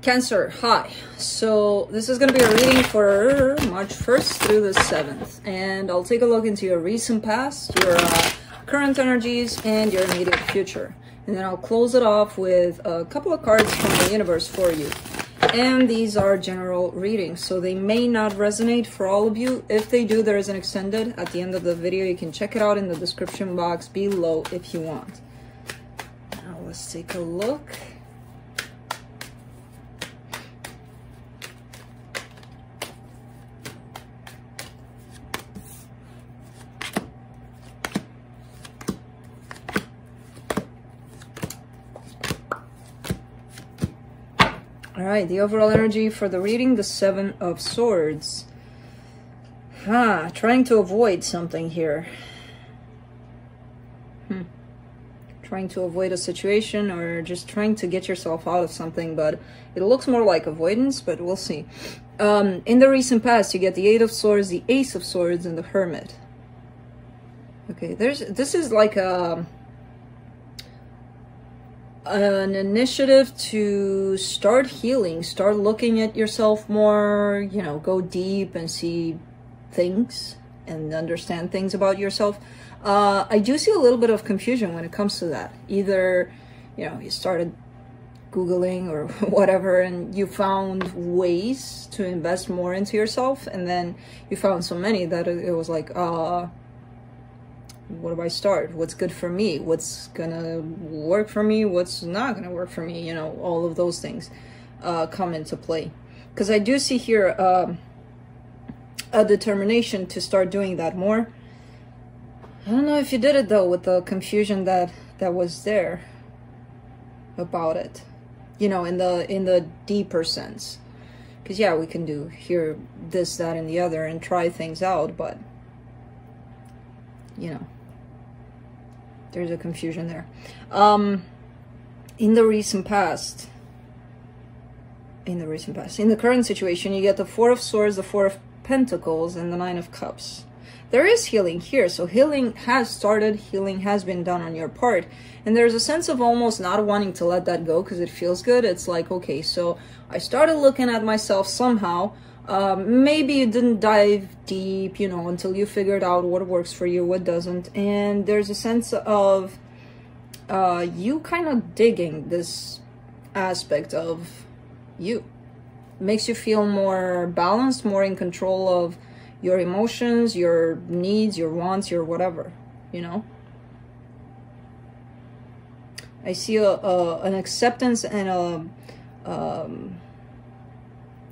Cancer, hi. So this is going to be a reading for March 1st through the 7th. And I'll take a look into your recent past, your current energies, and your immediate future. And then I'll close it off with a couple of cards from the universe for you. And these are general readings, so they may not resonate for all of you. If they do, there is an extended at the end of the video. You can check it out in the description box below if you want. Now let's take a look. All right, the overall energy for the reading, the Seven of Swords. Trying to avoid something here. Trying to avoid a situation or just trying to get yourself out of something, but it looks more like avoidance, but we'll see. In the recent past, you get the Eight of Swords, the Ace of Swords, and the Hermit. Okay, this is like an initiative to start healing, start looking at yourself more, you know, go deep and see things and understand things about yourself. I do see a little bit of confusion when it comes to that. Either, you know, you started Googling or whatever and you found ways to invest more into yourself, and then you found so many that it was like, what do I start? What's good for me? What's gonna work for me? What's not gonna work for me? You know, all of those things come into play. Because I do see here a determination to start doing that more. I don't know if you did it though, with the confusion that was there about it. You know, in the deeper sense. Because yeah, we can do here this, that, and the other and try things out, but you know, there's a confusion there. In the recent past, in the current situation, you get the Four of Swords, the Four of Pentacles, and the Nine of Cups. There is healing here, so healing has started, healing has been done on your part, and there's a sense of almost not wanting to let that go because it feels good. It's like, okay, so I started looking at myself somehow. Maybe you didn't dive deep, you know, until you figured out what works for you, what doesn't. And there's a sense of you kind of digging this aspect of you. Makes you feel more balanced, more in control of your emotions, your needs, your wants, your whatever, you know. I see an acceptance and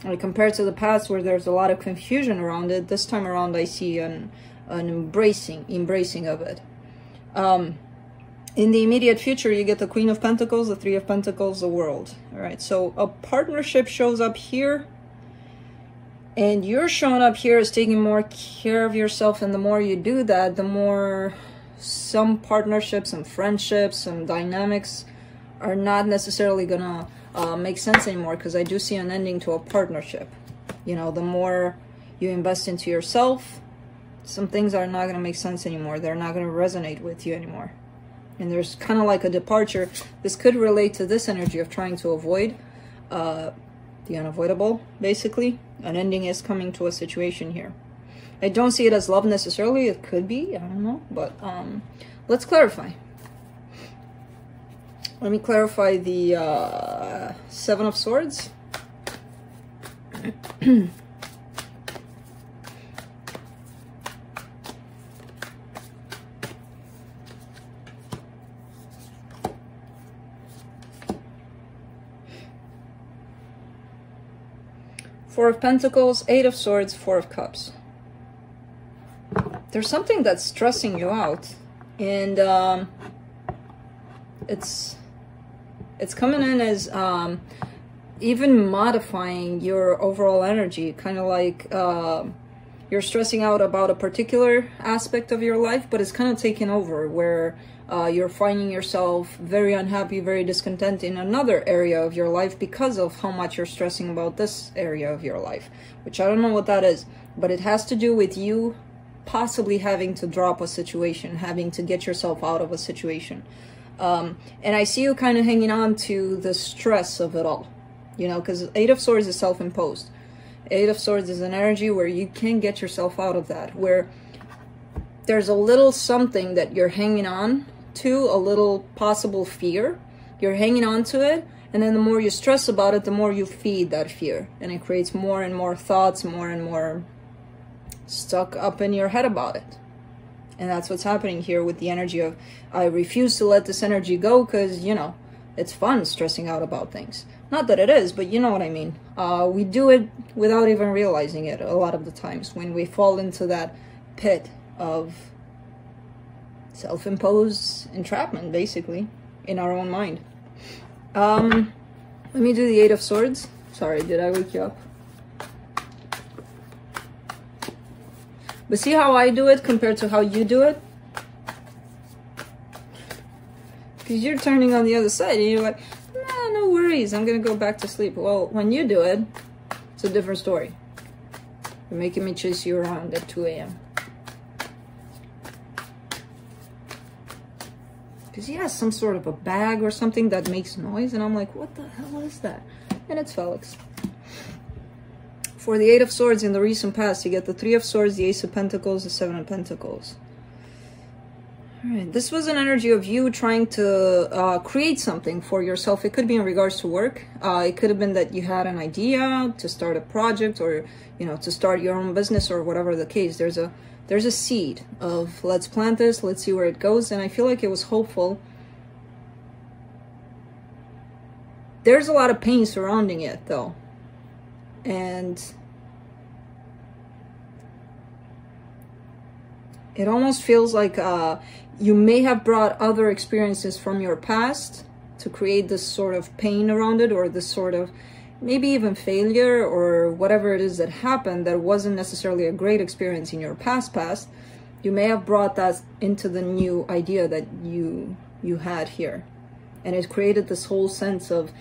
like compared to the past where there's a lot of confusion around it, this time around I see an embracing of it. In the immediate future, you get the Queen of Pentacles, the Three of Pentacles, the World. All right, so a partnership shows up here, and you're showing up here as taking more care of yourself, and the more you do that, the more some partnerships, some friendships, some dynamics are not necessarily gonna make sense anymore, because I do see an ending to a partnership. You know, the more you invest into yourself, some things are not going to make sense anymore. They're not going to resonate with you anymore. And there's kind of like a departure. This could relate to this energy of trying to avoid the unavoidable, basically. An ending is coming to a situation here. I don't see it as love necessarily. It could be, I don't know. But let's clarify. Let me clarify the Seven of Swords. Four of Pentacles, Eight of Swords, Four of Cups. There's something that's stressing you out, and it's coming in as even modifying your overall energy, kind of like you're stressing out about a particular aspect of your life, but it's kind of taking over, where you're finding yourself very unhappy, very discontent in another area of your life because of how much you're stressing about this area of your life, which I don't know what that is, but it has to do with you possibly having to drop a situation, having to get yourself out of a situation. And I see you kind of hanging on to the stress of it all. you know, because Eight of Swords is self-imposed. Eight of Swords is an energy where you can't get yourself out of that, where there's a little something that you're hanging on to, a little possible fear. You're hanging on to it, and then the more you stress about it, the more you feed that fear, and it creates more and more thoughts, more and more stuck up in your head about it. And that's what's happening here with the energy of, I refuse to let this energy go because, you know, it's fun stressing out about things. Not that it is, but you know what I mean. We do it without even realizing it a lot of the times when we fall into that pit of self-imposed entrapment, basically, in our own mind. Let me do the Eight of Swords. Sorry, did I wake you up? But see how I do it compared to how you do it? Because you're turning on the other side and you're like, nah, no worries, I'm gonna go back to sleep. Well, when you do it, it's a different story. You're making me chase you around at 2 a.m. Because he has some sort of a bag or something that makes noise, and I'm like, what the hell is that? And it's Felix. For the Eight of Swords in the recent past, you get the Three of Swords, the Ace of Pentacles, the Seven of Pentacles. Alright, this was an energy of you trying to create something for yourself. It could be in regards to work. It could have been that you had an idea to start a project, or, you know, to start your own business, or whatever the case. There's a seed of, let's plant this, let's see where it goes. And I feel like it was hopeful. There's a lot of pain surrounding it, though. And it almost feels like you may have brought other experiences from your past to create this sort of pain around it, or this sort of maybe even failure, or whatever it is that happened that wasn't necessarily a great experience in your past. You may have brought that into the new idea that you had here, and it created this whole sense of,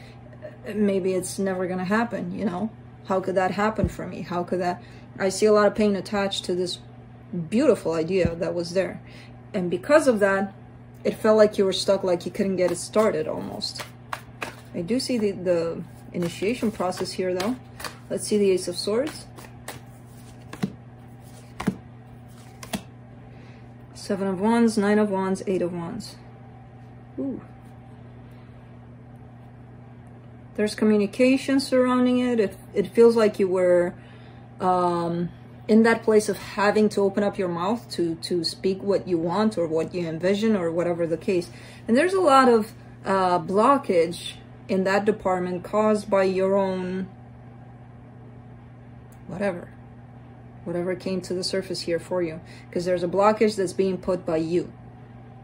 maybe it's never gonna happen, you know? How could that happen for me? How could that... I see a lot of pain attached to this beautiful idea that was there. And because of that, it felt like you were stuck, like you couldn't get it started almost. I do see the initiation process here, though. Let's see the Ace of Swords. Seven of Wands, Nine of Wands, Eight of Wands. Ooh. There's communication surrounding it. It feels like you were in that place of having to open up your mouth to speak what you want, or what you envision, or whatever the case. And there's a lot of blockage in that department caused by your own whatever came to the surface here for you. Because there's a blockage that's being put by you,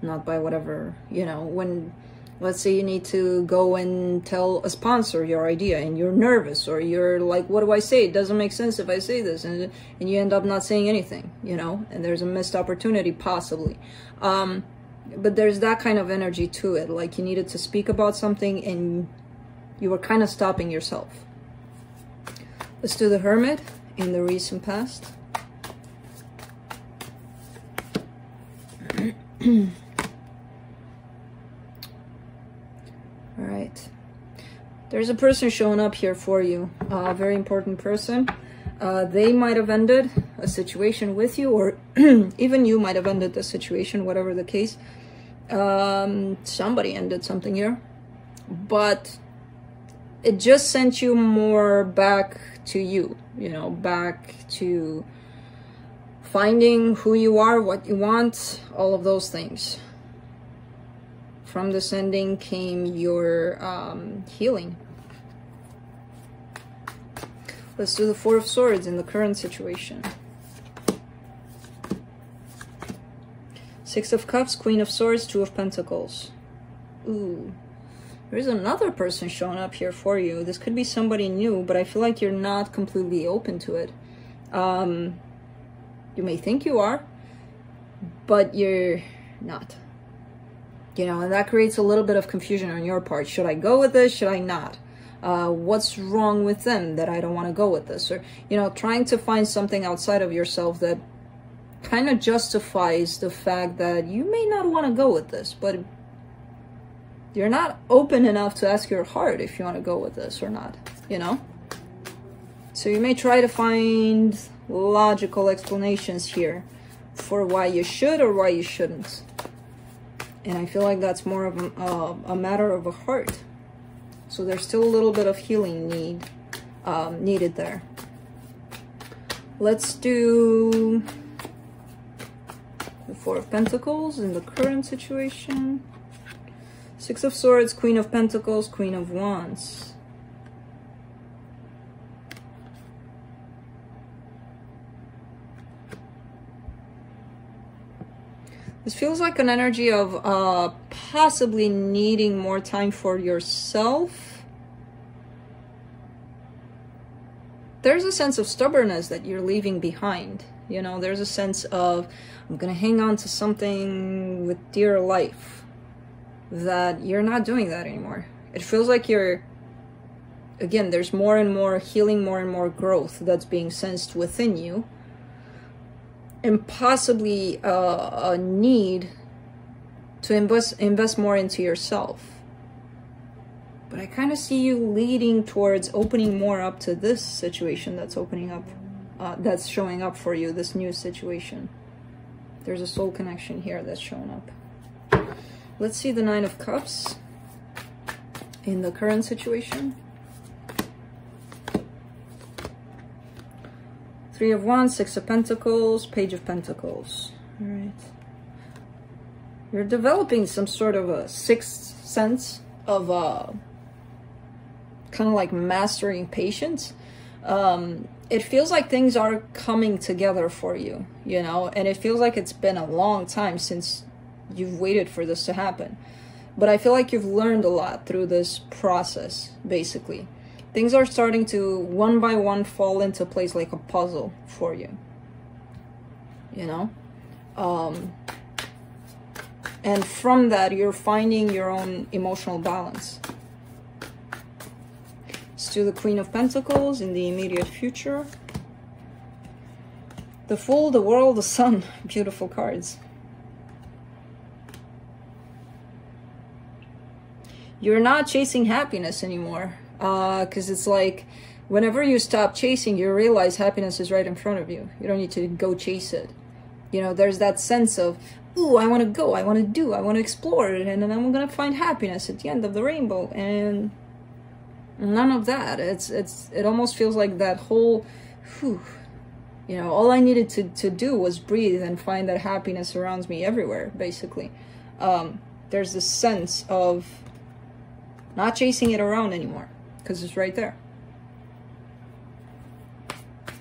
not by whatever, you know, when... Let's say you need to go and tell a sponsor your idea, and you're nervous, or you're like, what do I say? It doesn't make sense if I say this, and you end up not saying anything, you know, and there's a missed opportunity possibly. But there's that kind of energy to it, like you needed to speak about something and you were kind of stopping yourself. Let's do the Hermit in the recent past. All right, there's a person showing up here for you, a very important person. They might have ended a situation with you, or even you might have ended the situation, whatever the case. Somebody ended something here, but it just sent you more back to you, you know, back to finding who you are, what you want, all of those things. From this ending came your healing. Let's do the Four of Swords in the current situation. Six of Cups, Queen of Swords, Two of Pentacles. Ooh. There's another person showing up here for you. This could be somebody new, but I feel like you're not completely open to it. You may think you are, but you're not. You know, and that creates a little bit of confusion on your part. Should I go with this? Should I not? What's wrong with them that I don't want to go with this? Or, you know, trying to find something outside of yourself that kind of justifies the fact that you may not want to go with this, but you're not open enough to ask your heart if you want to go with this or not. you know? So you may try to find logical explanations here for why you should or why you shouldn't. And I feel like that's more of a matter of a heart. So there's still a little bit of healing needed there. Let's do the Four of Pentacles in the current situation. Six of Swords, Queen of Pentacles, Queen of Wands. This feels like an energy of possibly needing more time for yourself. There's a sense of stubbornness that you're leaving behind. You know, there's a sense of, I'm going to hang on to something with dear life, that you're not doing that anymore. It feels like you're, again, there's more and more healing, more and more growth that's being sensed within you. And possibly a need to invest more into yourself. But I kind of see you leading towards opening more up to this situation that's opening up, that's showing up for you, this new situation. There's a soul connection here that's showing up. Let's see the Nine of Cups in the current situation. Three of Wands, Six of Pentacles, Page of Pentacles. All right. You're developing some sort of a sixth sense of kind of like mastering patience. It feels like things are coming together for you, you know, and it feels like it's been a long time since you've waited for this to happen. But I feel like you've learned a lot through this process, basically. Things are starting to, one by one, fall into place like a puzzle for you. You know? And from that, you're finding your own emotional balance. Let's do the Queen of Pentacles in the immediate future. The Fool, the World, the Sun. Beautiful cards. You're not chasing happiness anymore. Because it's like, whenever you stop chasing, you realize happiness is right in front of you. You don't need to go chase it. You know, there's that sense of, ooh, I want to go, I want to do, I want to explore it, and then I'm going to find happiness at the end of the rainbow. And none of that. It almost feels like that whole, whew, you know, all I needed to do was breathe and find that happiness surrounds me everywhere, basically. There's this sense of not chasing it around anymore. Because it's right there.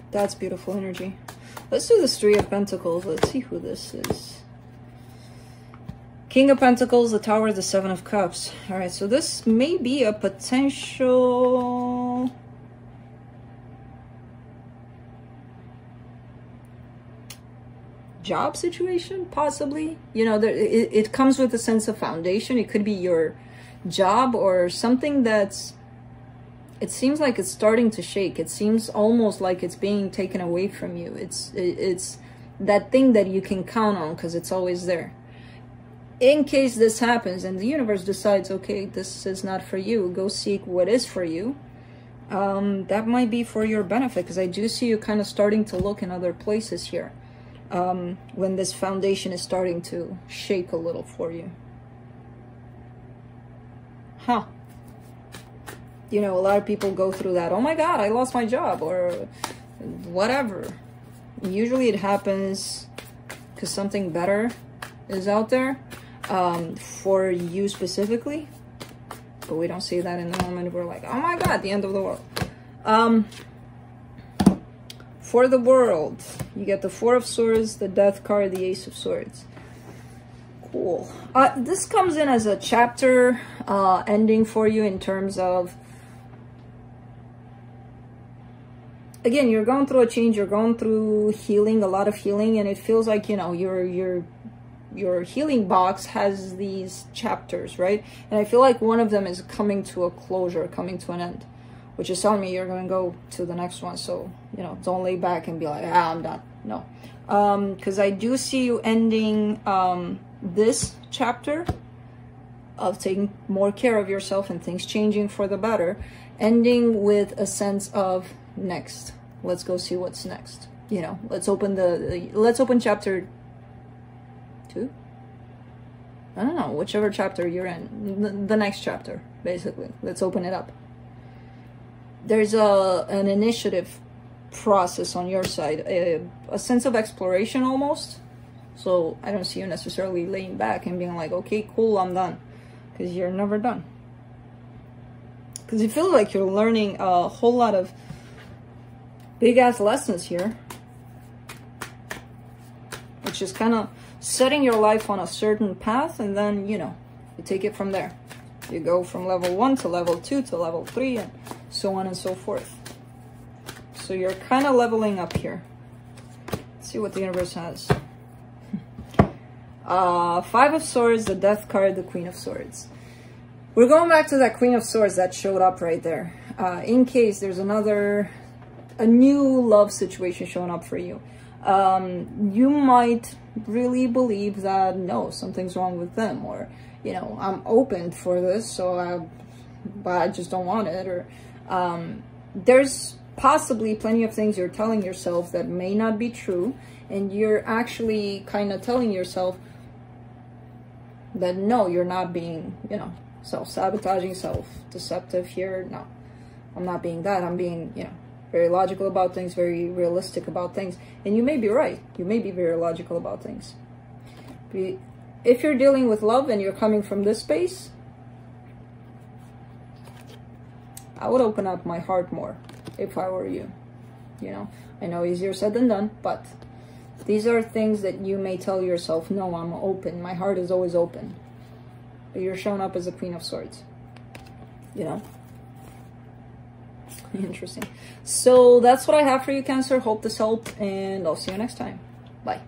That's beautiful energy. Let's do this Three of Pentacles. Let's see who this is. King of Pentacles, the Tower, the Seven of Cups. Alright, so this may be a potential job situation, possibly. You know, it comes with a sense of foundation. It could be your job or something that's, it seems like it's starting to shake. It seems almost like it's being taken away from you. It's that thing that you can count on because it's always there. In case this happens and the universe decides, okay, this is not for you, go seek what is for you. That might be for your benefit, because I do see you kind of starting to look in other places here when this foundation is starting to shake a little for you. Huh. You know, a lot of people go through that. Oh my God, I lost my job or whatever. Usually it happens because something better is out there for you specifically. But we don't see that in the moment. We're like, oh my God, the end of the world. For the World, you get the Four of Swords, the Death card, the Ace of Swords. Cool. This comes in as a chapter ending for you in terms of, again, you're going through a change, you're going through healing, a lot of healing, and it feels like, you know, your healing box has these chapters, right? And I feel like one of them is coming to a closure, coming to an end, which is telling me you're going to go to the next one. So, you know, don't lay back and be like, ah, I'm done. No. Because I do see you ending this chapter of taking more care of yourself and things changing for the better. ending with a sense of next. Let's go see what's next. You know, let's open chapter 2. I don't know, whichever chapter you're in, the next chapter, basically. Let's open it up. There's an initiative process on your side, a sense of exploration almost. So I don't see you necessarily laying back and being like, okay, cool, I'm done. Because you're never done. Because you feel like you're learning a whole lot of big-ass lessons here. Which is kind of setting your life on a certain path, and then, you know, you take it from there. You go from level 1 to level 2 to level 3 and so on and so forth. So you're kind of leveling up here. Let's see what the universe has. 5 of Swords, the Death card, the Queen of Swords. We're going back to that Queen of Swords that showed up right there. In case there's a new love situation showing up for you. You might really believe that, no, something's wrong with them, or, you know, I'm open for this, but I just don't want it, or there's possibly plenty of things you're telling yourself that may not be true, and you're actually kind of telling yourself that, no, you're not being, you know, self-sabotaging, self-deceptive here. No, I'm not being that. I'm being, you know, very logical about things, very realistic about things. And you may be right. You may be very logical about things. If you're dealing with love and you're coming from this space, I would open up my heart more if I were you. You know, I know easier said than done, but these are things that you may tell yourself, no, I'm open. My heart is always open. But you're showing up as a Queen of Swords. You know? Interesting. So that's what I have for you, Cancer. Hope this helped, and I'll see you next time. Bye.